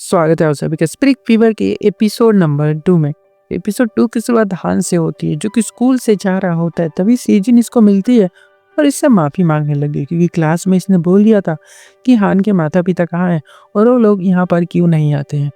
स्वागत है आप सभी का स्प्रिंग फीवर के एपिसोड नंबर 2 में। एपिसोड 2 की शुरुआत हान से होती है, जो कि स्कूल से जा रहा होता है। तभी सेजिन इसको मिलती है और इससे माफ़ी मांगने लगी, क्योंकि क्लास में इसने बोल दिया था कि हान के माता-पिता कहाँ हैं और वो लोग यहाँ पर क्यों नहीं आते हैं।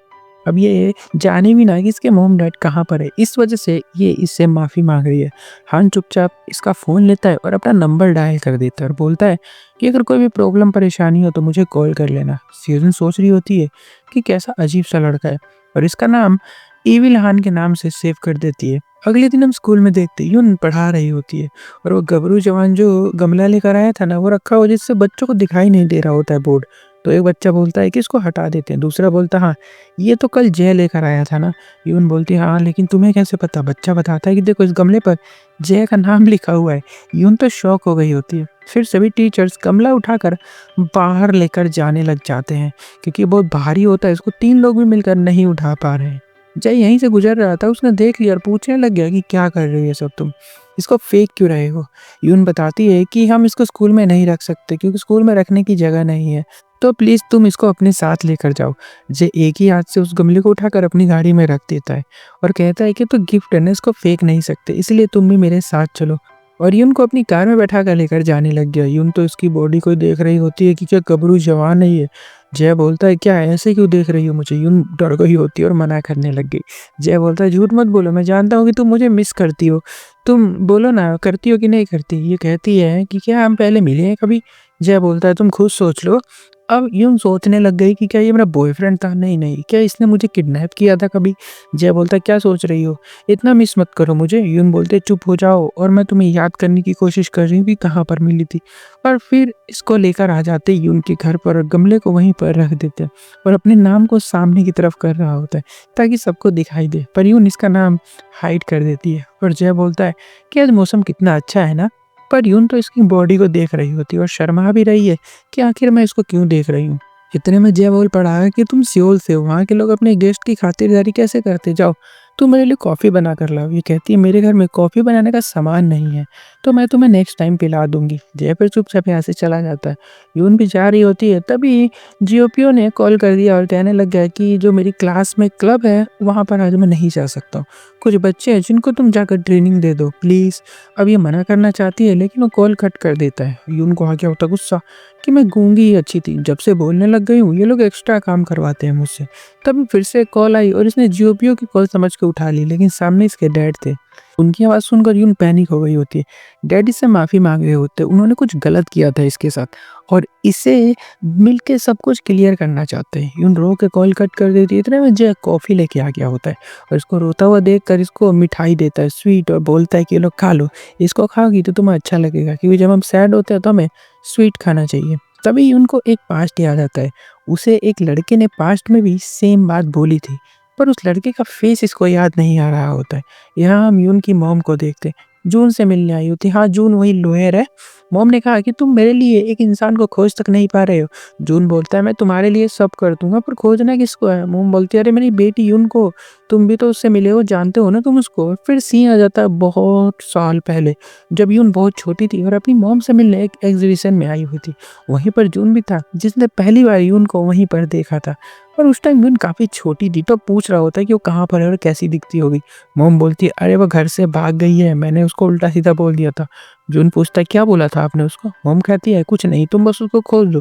अब ये जाने भी ना कि इसके मॉम-डैड कहाँ पर है, इस वजह से ये इससे माफ़ी माँग रही है। हान चुपचाप इसका फ़ोन लेता है और अपना नंबर डायल कर देता है और बोलता है कि अगर कोई भी प्रॉब्लम परेशानी हो तो मुझे कॉल कर लेना। सेजन सोच रही होती है कि कैसा अजीब-सा लड़का है और इसका नाम इविल हान के नाम से सेव कर देती है। अगले दिन हम स्कूल में देखते हैं यून पढ़ा रही होती है और वो गबरू जवान जो गमला लेकर आया था ना, वो रखा हो जिससे बच्चों को दिखाई नहीं दे रहा होता है बोर्ड। तो एक बच्चा बोलता है कि इसको हटा देते हैं, दूसरा बोलता है हाँ, ये तो कल जय लेकर आया था ना। यून बोलती है हाँ, लेकिन तुम्हें कैसे पता? बच्चा बताता है कि देखो इस गमले पर जय का नाम लिखा हुआ है। यून तो शॉक हो गई होती है। फिर सभी टीचर्स गमला उठाकर बाहर लेकर जाने लग जाते हैं, क्योंकि बहुत भारी होता है, इसको 3 लोग भी मिलकर नहीं उठा पा रहे हैं। जय यहीं से गुजर रहा था, उसने देख लिया और पूछने लग गया कि क्या कर रही हो ये सब तुम? इसको फेंक क्यों रहे हो? यून बताती है कि हम इसको स्कूल में नहीं रख सकते, क्योंकि स्कूल में रखने की जगह नहीं है। तो प्लीज़ तुम इसको अपने साथ लेकर जाओ। जय एक ही हाथ से उस गमले को उठाकर अपनी गाड़ी में रख देता है और कहता है कि तो गिफ्ट है ना, इसको फेंक नहीं सकते, इसलिए तुम भी मेरे साथ चलो। और यून को अपनी कार में बैठा कर लेकर जाने लग गया। यून तो इसकी बॉडी को देख रही होती है कि क्या गबरू जवान है ये। जय बोलता है क्या ऐसे क्यों देख रही हो मुझे? यून डर गई होती है और मना करने लग गई। जय बोलता है झूठ मत बोलो, मैं जानता हूँ कि तुम मुझे मिस करती हो। तुम बोलो ना, करती हो कि नहीं करती? ये कहती है कि क्या हम पहले मिले हैं कभी? जय बोलता है तुम खुद सोच लो। अब यून सोचने लग गई कि क्या ये मेरा बॉयफ्रेंड था? नहीं, क्या इसने मुझे किडनैप किया था कभी? जय बोलता है क्या सोच रही हो? इतना मिस मत करो मुझे। यून बोलते चुप हो जाओ और मैं तुम्हें याद करने की कोशिश कर रही हूँ कि कहाँ पर मिली थी। और फिर इसको लेकर आ जाते यून के घर पर और गमले को वहीं पर रख देते हैं और अपने नाम को सामने की तरफ कर रहा होता है ताकि सबको दिखाई दे, पर यून इसका नाम हाइड कर देती है। और जय बोलता है कि आज मौसम कितना अच्छा है ना। पर यून तो इसकी बॉडी को देख रही होती है और शर्मा भी रही है कि आखिर मैं इसको क्यों देख रही हूँ। इतने में जय बोल पड़ा है कि तुम सियोल से हो, वहाँ के लोग अपने गेस्ट की खातिरदारी कैसे करते? जाओ तुम मेरे लिए कॉफ़ी बना कर लाओ। ये कहती है मेरे घर में कॉफ़ी बनाने का सामान नहीं है, तो मैं तुम्हें नेक्स्ट टाइम पिला दूंगी। जय फिर चुपचाप यहाँ से चला जाता है। यून भी जा रही होती है, तभी जियोपियो ने कॉल कर दिया और कहने लग गया कि जो मेरी क्लास में क्लब है वहाँ पर आज मैं नहीं जा सकता हूँ। कुछ बच्चे हैं जिनको तुम जाकर ट्रेनिंग दे दो प्लीज़। अब ये मना करना चाहती है, लेकिन वो कॉल कट कर देता है। यून को आ गया होता गुस्सा कि मैं गूंगी ही अच्छी थी, जब से बोलने लग गई हूँ ये लोग एक्स्ट्रा काम करवाते हैं मुझसे। तभी फिर से कॉल आई और इसने जियोपियो की कॉल समझ के उठा ली, लेकिन सामने इसके डैड थे। उनकी आवाज़ सुनकर यून पैनिक हो गई होती है। डैड इससे माफ़ी मांग रहे होते हैं, उन्होंने कुछ गलत किया था इसके साथ और इसे मिलके सब कुछ क्लियर करना चाहते हैं। यून रो के कॉल कट कर देती है। इतने में जय कॉफ़ी लेके आ गया होता है और इसको रोता हुआ देख कर इसको मिठाई देता है स्वीट और बोलता है कि ये लोग खा लो, इसको खाओगी तो तुम्हें अच्छा लगेगा, क्योंकि जब हम सैड होते हैं तो हमें स्वीट खाना चाहिए। तभी उनको एक पास्ट याद आता है। उसे एक लड़के ने पास्ट में भी सेम बात बोली थी, पर उस लड़के का फेस इसको याद नहीं आ रहा होता है। यहाँ हम यून की मॉम को देखते हैं, जून से मिलने आई होती। हाँ, जून वही लॉयर है। मॉम ने कहा कि तुम मेरे लिए एक इंसान को खोज तक नहीं पा रहे हो। जून बोलता है मैं तुम्हारे लिए सब कर दूंगा, पर खोजना किसको है? मॉम बोलती है अरे मेरी बेटी यून को, तुम भी तो उससे मिले हो, जानते हो ना तुम उसको। फिर सीन आ जाता है बहुत साल पहले, जब यून बहुत छोटी थी और अपनी मॉम से मिलने एक एग्जीबिशन में आई हुई थी। वहीं पर जून भी था, जिसने पहली बार यून को वहीं पर देखा था। और उस टाइम यून काफ़ी छोटी थी, तो पूछ रहा होता है कि वो कहाँ पर है और कैसी दिखती होगी। मॉम बोलती है अरे वो घर से भाग गई है, मैंने उसको उल्टा सीधा बोल दिया था। जून पूछता है क्या बोला था आपने उसको? मॉम कहती है कुछ नहीं, तुम बस उसको खोल दो।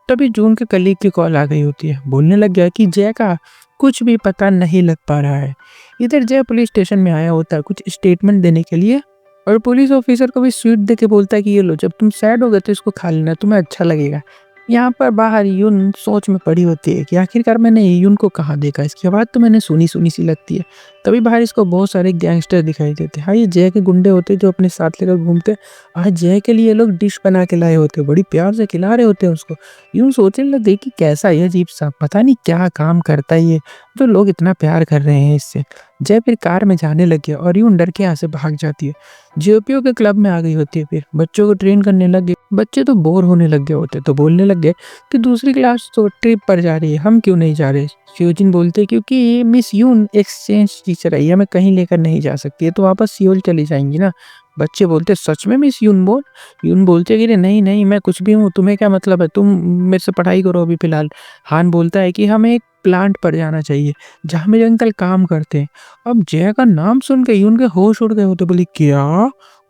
तभी जून के कलीग की कॉल आ गई होती है। बोलने लग गया कि जय का कुछ भी पता नहीं लग पा रहा है। इधर जय पुलिस स्टेशन में आया होता है कुछ स्टेटमेंट देने के लिए, और पुलिस ऑफिसर को भी स्वीट दे के बोलता है कि ये लो, जब तुम सैड हो गए तो इसको खा लेना, तुम्हें अच्छा लगेगा। यहाँ पर बाहर यून सोच में पड़ी होती है कि आखिरकार मैंने यून को कहाँ देखा, इसकी आवाज़ तो मैंने सुनी सुनी सी लगती है। तभी बाहर इसको बहुत सारे गैंगस्टर दिखाई देते हैं। हाँ, ये जय के गुंडे होते हैं जो अपने साथ लेकर घूमते हैं। आज जय के लिए लोग डिश बना के लाए होते हैं, बड़ी प्यार से खिला रहे होते हैं उसको। यून सोचने लग गई कि कैसा ये अजीब सा, पता नहीं क्या काम करता है ये, जो लोग इतना प्यार कर रहे हैं इससे। जय फिर कार में जाने लग गया और यून डर के यहाँ से भाग जाती है। जियोपियो के क्लब में आ गई होती है, फिर बच्चों को ट्रेन करने लग गए। बच्चे तो बोर होने लग गए होते, तो बोलने लग गए कि दूसरी क्लास तो ट्रिप पर जा रही है, हम क्यों नहीं जा रहे? फ्यूजिन बोलते क्योंकि मिस यून एक्सचेंज टीचर है, हमें कहीं लेकर नहीं जा सकती है, तो वापस सियोल चली जाएंगी ना। बच्चे बोलते सच में मिस यूनबोन? यून बोलती है कि अरे नहीं, नहीं मैं कुछ भी हूँ, तुम्हें क्या मतलब है? तुम मेरे से पढ़ाई करो अभी फ़िलहाल। हान बोलता है कि हमें एक प्लांट पर जाना चाहिए, जहाँ मेरे अंकल काम करते हैं। अब जया का नाम सुन के यून के होश उड़ गए होते, बोली क्या?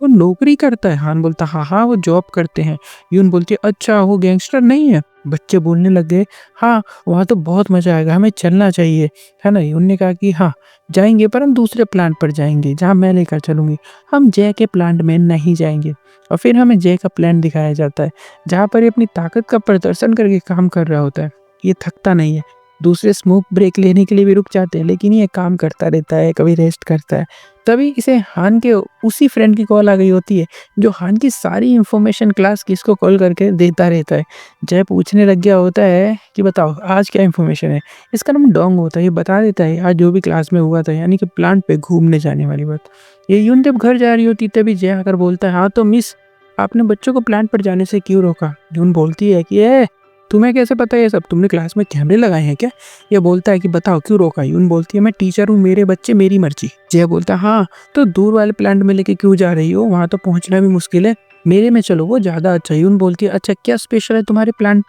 वो नौकरी करता है? हान बोलता हाँ, हाँ वो जॉब करते हैं। यून बोलती है अच्छा वो गैंगस्टर नहीं है? बच्चे बोलने लग गए हाँ, वहाँ तो बहुत मज़ा आएगा, हमें चलना चाहिए। है ना? यून ने कहा कि हाँ, जाएँगे पर हम दूसरे प्लांट पर जाएँगे, जहाँ मैं लेकर चलूँगी। हम जय के प्लांट में नहीं जाएँगे। और फिर हमें जय का प्लांट दिखाया जाता है, जहाँ पर ये अपनी ताकत का प्रदर्शन करके काम कर रहा होता है। ये थकता नहीं है। दूसरे स्मोक ब्रेक लेने के लिए भी रुक जाते हैं, लेकिन ये काम करता रहता है, कभी रेस्ट करता है। तभी इसे हान के उसी फ्रेंड की कॉल आ गई होती है, जो हान की सारी इन्फॉर्मेशन क्लास की इसको कॉल करके देता रहता है। जय पूछने लग गया होता है कि बताओ आज क्या इन्फॉर्मेशन है? इसका नाम डोंग होता है, ये बता देता है आज जो भी क्लास में हुआ था, यानी कि प्लांट पे घूमने जाने वाली बात। ये यून जब घर जा रही होती तभी जय आकर बोलता है हाँ तो मिस, आपने बच्चों को प्लांट पर जाने से क्यों रोका? यून बोलती है कि तुम्हें कैसे पता ये सब? तुमने क्लास में कैमरे लगाए हैं क्या? ये बोलता है कि बताओ क्यों रोका? यून बोलती है मैं टीचर हूँ, मेरे बच्चे मेरी मर्जी। जय बोलता है हाँ, तो दूर वाले प्लांट में लेके क्यों जा रही हो? वहां तो पहुंचना भी मुश्किल है, मेरे में चलो वो ज्यादा अच्छा है। यून बोलती है अच्छा क्या स्पेशल है तुम्हारे प्लांट?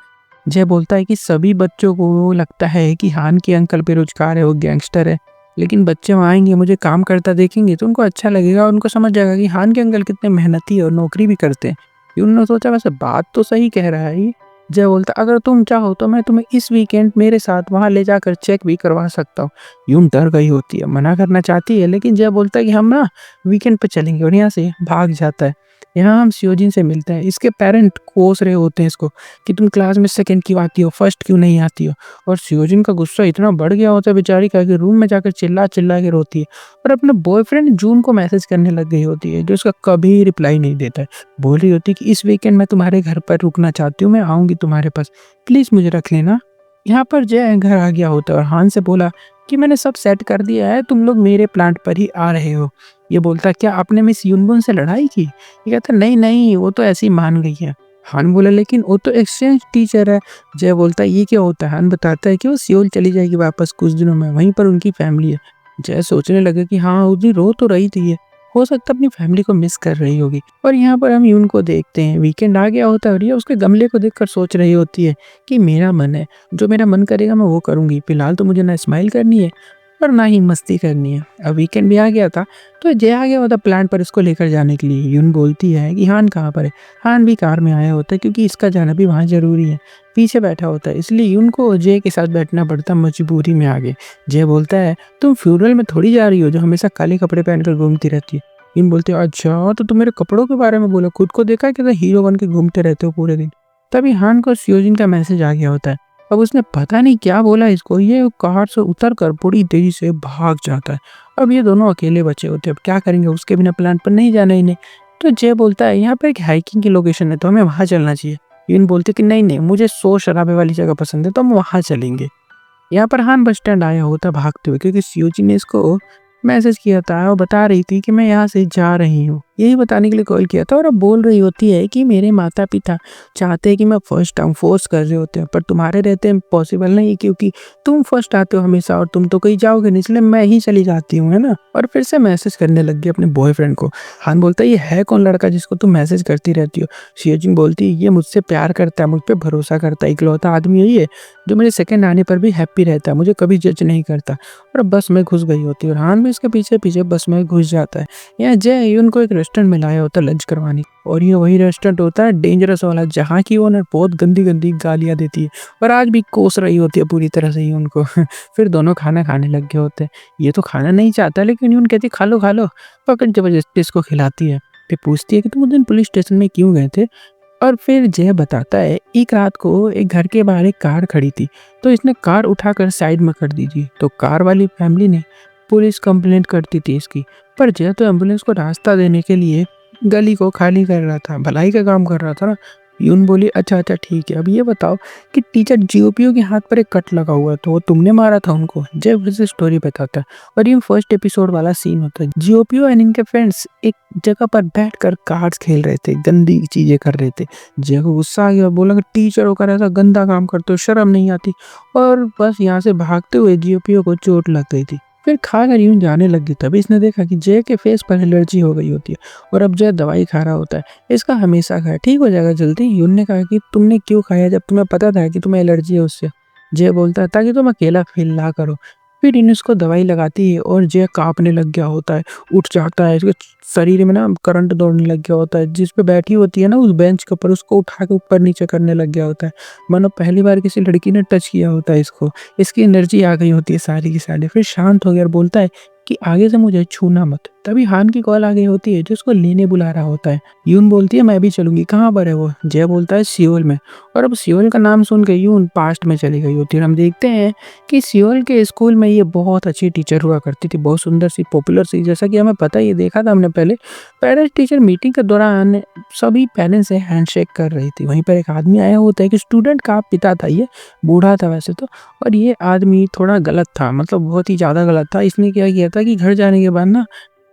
जय बोलता है कि सभी बच्चों को लगता है कि हान के अंकल बेरोजगार है, वो गैंगस्टर है, लेकिन बच्चे वहाँ आएंगे मुझे काम करता देखेंगे तो उनको अच्छा लगेगा और उनको समझ जाएगा कि हान के अंकल कितने मेहनती और नौकरी भी करते हैं। उन्होंने सोचा वैसे बात तो सही कह रहा है ये। जय बोलता अगर तुम चाहो तो मैं तुम्हें इस वीकेंड मेरे साथ वहाँ ले जाकर चेक भी करवा सकता हूँ। यून डर गई होती है, मना करना चाहती है, लेकिन जय बोलता है कि हम ना वीकेंड पे चलेंगे और यहाँ से भाग जाता है। यहाँ हम सियोजिन से मिलते हैं, इसके पेरेंट कोस रहे होते हैं इसको कि तुम क्लास में सेकंड क्यों आती हो, फर्स्ट क्यों नहीं आती हो। और सियोजिन का गुस्सा इतना बढ़ गया होता है बेचारी का कि रूम में जाकर चिल्ला चिल्ला के रोती है और अपने बॉयफ्रेंड जून को मैसेज करने लग गई होती है, जो उसका कभी रिप्लाई नहीं देता है। बोल रही होती है कि इस वीकेंड मैं तुम्हारे घर पर रुकना चाहती हूँ, मैं आऊंगी तुम्हारे पास, प्लीज मुझे रख लेना। यहाँ पर जय घर आ गया होता है और हान से बोला कि मैंने सब सेट कर दिया है, तुम लोग मेरे प्लांट पर ही आ रहे हो। ये बोलता क्या आपने मिस यूनबुन से लड़ाई की? ये कहता नहीं नहीं वो तो ऐसी मान गई है। हान बोला लेकिन वो तो एक्सचेंज टीचर है। जय बोलता ये क्या होता है? हान बताता है कि वो सियोल चली जाएगी वापस कुछ दिनों में, वहीं पर उनकी फैमिली है। जय सोचने लगे कि हाँ उस दिन रो तो रही थी ये, हो सकता है अपनी फैमिली को मिस कर रही होगी। और यहाँ पर हम यून को देखते हैं, वीकेंड आ गया होता है और ये उसके गमले को देखकर सोच रही होती है कि मेरा मन है, जो मेरा मन करेगा मैं वो करूंगी। फिलहाल तो मुझे ना स्माइल करनी है और ना ही मस्ती करनी है। अब वीकेंड भी आ गया था तो जय आ गया होता प्लांट पर इसको लेकर जाने के लिए। यून बोलती है कि हान कहाँ पर है? हान भी कार में आया होता है क्योंकि इसका जाना भी वहाँ जरूरी है, पीछे बैठा होता है, इसलिए यून को जय के साथ बैठना पड़ता, मजबूरी में आगे। जय बोलता है तुम फ्यूनरल में थोड़ी जा रही हो जो हमेशा काले कपड़े पहनकर घूमती रहती है। यून बोलती है अच्छा तो तुम मेरे कपड़ों के बारे में बोला, खुद को देखा कैसे हीरो बन के घूमते रहते हो पूरे दिन। तभी हान को सियोजिन का मैसेज आ गया होता है। अब उसने पता नहीं क्या बोला इसको, ये कार से उतर कर बड़ी तेजी से भाग जाता है। अब ये दोनों अकेले बचे होते हैं, अब क्या करेंगे, उसके बिना प्लान पर नहीं जाना इन्हें। तो जय बोलता है यहाँ पे एक हाइकिंग की लोकेशन है तो हमें वहां चलना चाहिए। यून बोलते कि नहीं नहीं मुझे शोर शराबे वाली जगह पसंद है तो हम वहां चलेंगे। यहाँ पर हान बस स्टैंड आया होता भागते हुए क्योंकि सियोजी ने इसको मैसेज किया था और बता रही थी कि मैं यहाँ से जा रही हूँ, यही बताने के लिए कॉल किया था। और अब बोल रही होती है कि मेरे माता पिता चाहते हैं कि मैं फर्स्ट आऊँ, फोर्स कर रहे होते हैं, पर तुम्हारे रहते पॉसिबल नहीं क्योंकि तुम फर्स्ट आते हो हमेशा और तुम तो कहीं जाओगे नहीं, इसलिए मैं ही चली जाती हूँ, है ना। और फिर से मैसेज करने लग गई अपने बॉयफ्रेंड को। हान बोलता है ये है कौन लड़का जिसको तुम मैसेज करती रहती हो? सियोजिन बोलती है ये मुझसे प्यार करता है, मुझ पर भरोसा करता है, इकलौता आदमी यही है जो मेरे सेकंड आने पर भी हैप्पी रहता है, मुझे कभी जज नहीं करता। और बस में घुस गई होती है और हान भी इसके पीछे पीछे बस में घुस जाता है। यहाँ जय उनको एक रेस्टोरेंट में लाया होता है लंच करवाने, और ये वही रेस्टोरेंट होता है डेंजरस वाला जहाँ की ओनर बहुत गंदी गंदी गालियाँ देती है और आज भी कोस रही होती है पूरी तरह से ही उनको। फिर दोनों खाना खाने लग गए होते हैं। ये तो खाना नहीं चाहता लेकिन यून कहती खा लो खा लो, पकड़ जबरदस्ती इसको खिलाती है। फिर पूछती है कि तुम उस दिन पुलिस स्टेशन में क्यों गए थे? और फिर जय बताता है एक रात को एक घर के बाहर एक कार खड़ी थी तो इसने कार उठाकर साइड में कर दी थी, तो कार वाली फैमिली ने पुलिस कंप्लेंट करती थी इसकी। पर जय तो एम्बुलेंस को रास्ता देने के लिए गली को खाली कर रहा था, भलाई का काम कर रहा था ना। यून बोली अच्छा अच्छा ठीक है, अब ये बताओ कि टीचर जीओपीओ के हाथ पर एक कट लगा हुआ है तो वो तुमने मारा था उनको? जय फिर से स्टोरी बताता है और ये फर्स्ट एपिसोड वाला सीन होता है। जीओपीओ एंड इनके फ्रेंड्स एक जगह पर बैठकर कार्ड्स खेल रहे थे, गंदी चीजें कर रहे थे। जय को गुस्सा आ गया, बोला कि टीचर होकर ऐसा गंदा काम करते हो, शर्म नहीं आती। और बस यहाँ से भागते हुए जीओपीओ को चोट लग गई थी। फिर खाकर यून जाने लग गई, तभी इसने देखा कि जय के फेस पर एलर्जी हो गई होती है और अब जय दवाई खा रहा होता है। इसका हमेशा खाए, ठीक हो जाएगा जल्दी। यून ने कहा कि तुमने क्यों खाया जब तुम्हें पता था कि तुम्हें एलर्जी है उससे? जय बोलता है ताकि तुम अकेला फील ना करो। फिर इन उसको दवाई लगाती है और जय काँपने लग गया होता है, उठ जाता है, इसके शरीर में ना करंट दौड़ने लग गया होता है। जिस पे बैठी होती है ना उस बेंच के ऊपर, उसको उठा के ऊपर-नीचे करने लग गया होता है। मानो पहली बार किसी लड़की ने टच किया होता है इसको। इसकी एनर्जी आ गई होती है सारी की सारी। फिर शांत हो गया और बोलता है कि आगे से मुझे छूना मत। तभी हान की कॉल आ गई होती है जो उसको लेने बुला रहा होता है। यून बोलती है मैं भी चलूँगी, कहाँ पर है वो? जय बोलता है सियोल में। और अब सियोल का नाम सुन के यून पास्ट में चली गई होती है और हम देखते हैं कि सियोल के स्कूल में ये बहुत अच्छी टीचर हुआ करती थी, बहुत सुंदर सी, पॉपुलर सी, जैसा कि हमें पता है, ये देखा था हमने पहले। पेरेंट्स टीचर मीटिंग के दौरान सभी पेरेंट्स से हैंडशेक कर रही थी। वहीं पर एक आदमी आया होता है कि स्टूडेंट का पिता था ये, बूढ़ा था वैसे तो। और ये आदमी थोड़ा गलत था, मतलब बहुत ही ज़्यादा गलत था। इसने क्या किया था कि घर जाने के बाद ना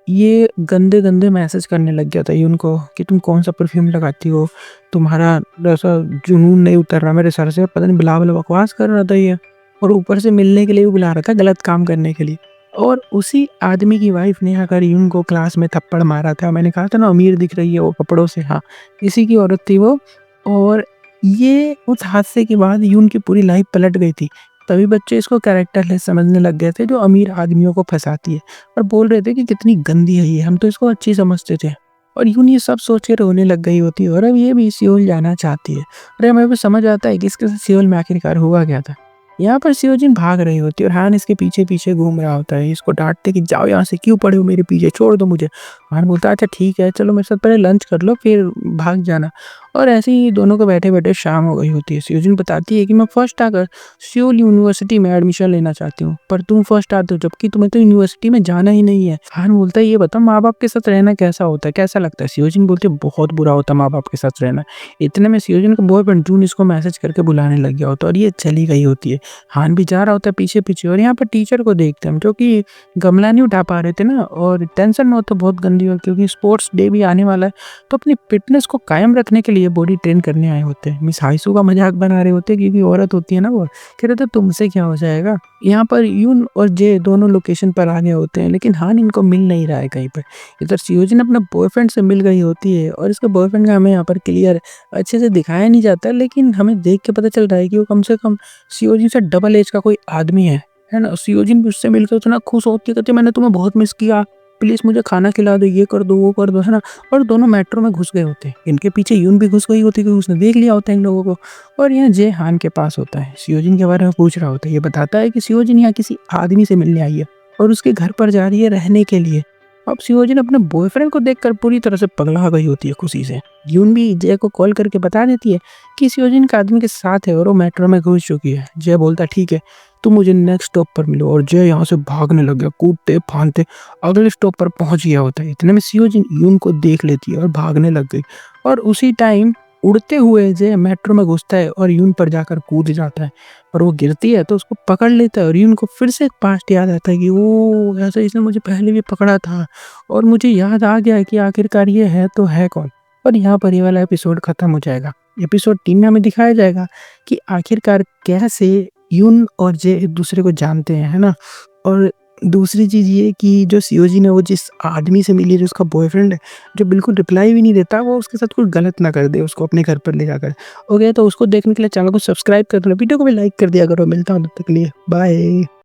ये गंदे-गंदे मैसेज करने लग गया था यून को कि तुम कौन-सा परफ्यूम लगाती हो? तुम्हारा ऐसा जुनून नहीं उतर रहा मेरे सर से, पता नहीं बला-बला बकवास कर रहा था ये। और ऊपर से मिलने के लिए भी बुला रहा था, गलत काम करने के लिए। और उसी आदमी की वाइफ़ ने आकर यून को क्लास में थप्पड़ मारा था। मैंने कहा था ना अमीर दिख रही है वो कपड़ों से, हाँ, इसी की औरत थी वो। और ये उस हादसे के बाद यून की पूरी लाइफ़ पलट गई थी। तभी बच्चे इसको कैरेक्टरलेस समझने लग गए थे जो अमीर आदमियों को फँसाती है। और बोल रहे थे कि कितनी गंदी है ये, हम तो इसको अच्छी समझते थे। और यून ये सब सोच के रोने लग गई होती है और अब ये भी सियोल जाना चाहती है। और हमें भी समझ आता है कि इसके साथ सियोल में आखिरकार हुआ क्या था। यहाँ पर सियोजिन भाग रही होती है और हान इसके पीछे-पीछे घूम रहा होता है। इसको डाँटते कि जाओ यहाँ से, क्यों पड़े हो मेरे पीछे, छोड़ दो मुझे। हान बोलता है अच्छा ठीक है, चलो मेरे साथ पहले लंच कर लो फिर भाग जाना। और ऐसे ही दोनों को बैठे-बैठे शाम हो गई होती है। सियोजिन बताती है कि मैं फर्स्ट आकर सियोल यूनिवर्सिटी में एडमिशन लेना चाहती हूँ, पर तुम फर्स्ट आते हो जबकि तुम्हें तो यूनिवर्सिटी में जाना ही नहीं है। हान बोलता है ये बताओ माँ-बाप के साथ रहना कैसा होता है, कैसा लगता है? सियोजिन बोलती है बहुत बुरा होता है माँ-बाप के साथ रहना। इतने में सियोजिन का बॉयफ्रेंड जून इसको मैसेज करके बुलाने लग गया होता है और ये चली गई होती है। हान भी जा रहा होता है पीछे-पीछे और यहाँ पर टीचर को देखते हैं हम, जो कि गमला नहीं उठा पा रहे थे ना, और टेंशन में हो तो बहुत गंदी हो क्योंकि स्पोर्ट्स डे भी आने वाला है। तो अपनी फिटनेस को कायम रखने के लिए बॉडी ट्रेन करने आए होते हैं। मिस हाइसू का मज़ाक बना रहे होते हैं क्योंकि औरत होती है ना वो, कह रहे थे तुमसे क्या हो जाएगा? यहाँ पर यून और जे दोनों लोकेशन पर आ गए होते हैं लेकिन हान इनको मिल नहीं रहा है कहीं पे। इधर सियोजिन अपने बॉयफ्रेंड से मिल गई होती है और इसके बॉयफ्रेंड का हमें यहाँ पर क्लियर अच्छे से दिखाया नहीं जाता है, लेकिन हमें देख के पता चल रहा है कि वो कम से कम सीओजी से डबल एज का कोई आदमी है ना? सीओजी भी उससे मिलकर इतना खुश होती है, कहती है मैंने तुम्हें बहुत मिस किया, प्लीज़ मुझे खाना खिला दो, ये कर दो, वो कर दो, है ना? और दोनों मेट्रो में घुस गए होते हैं। इनके पीछे यून भी घुस गई होती है क्योंकि उसने देख लिया होता है इन लोगों को। और यहाँ जे हान के पास होता है, सियोजिन के बारे में पूछ रहा होता है। ये बताता है कि सियोजिन यहाँ किसी आदमी से मिलने आई है और उसके घर पर जा रही है रहने के लिए। अब सियोजिन अपने बॉयफ्रेंड को देखकर पूरी तरह से पगला गई होती है खुशी से। यून भी जय को कॉल करके बता देती है कि सियोजिन एक आदमी के साथ है और वो मेट्रो में घुस चुकी है। जय बोलता है ठीक है, तुम मुझे नेक्स्ट स्टॉप पर मिलो, और जय यहाँ से भागने लग गया, कूदते-फांदते अगले स्टॉप पर पहुँच गया होता है। इतने में सियोजिन यून को देख लेती है और भागने लग गई। और उसी टाइम उड़ते हुए जय मेट्रो में घुसता है और यून पर जाकर कूद जाता है। और वो गिरती है तो उसको पकड़ लेता है और यून को फिर से पास्ट याद आता है कि ओह! ऐसे इसने मुझे पहले भी पकड़ा था और मुझे याद आ गया है कि आखिरकार ये है तो है कौन? और यहाँ पर ये वाला एपिसोड खत्म हो जाएगा। एपिसोड 3 में हमें दिखाया जाएगा कि आखिरकार कैसे यून और जे एक-दूसरे को जानते हैं, है ना? और दूसरी चीज़ ये कि जो सियोजिन है वो जिस आदमी से मिली है, जो उसका बॉयफ्रेंड है, जो बिल्कुल रिप्लाई भी नहीं देता, वो उसके साथ कुछ गलत ना कर दे उसको अपने घर पर ले जाकर। ओके, तो उसको देखने के लिए चैनल को सब्सक्राइब कर दो, वीडियो को भी लाइक कर दिया करो। मिलता हूँ तब तक के लिए, बाय।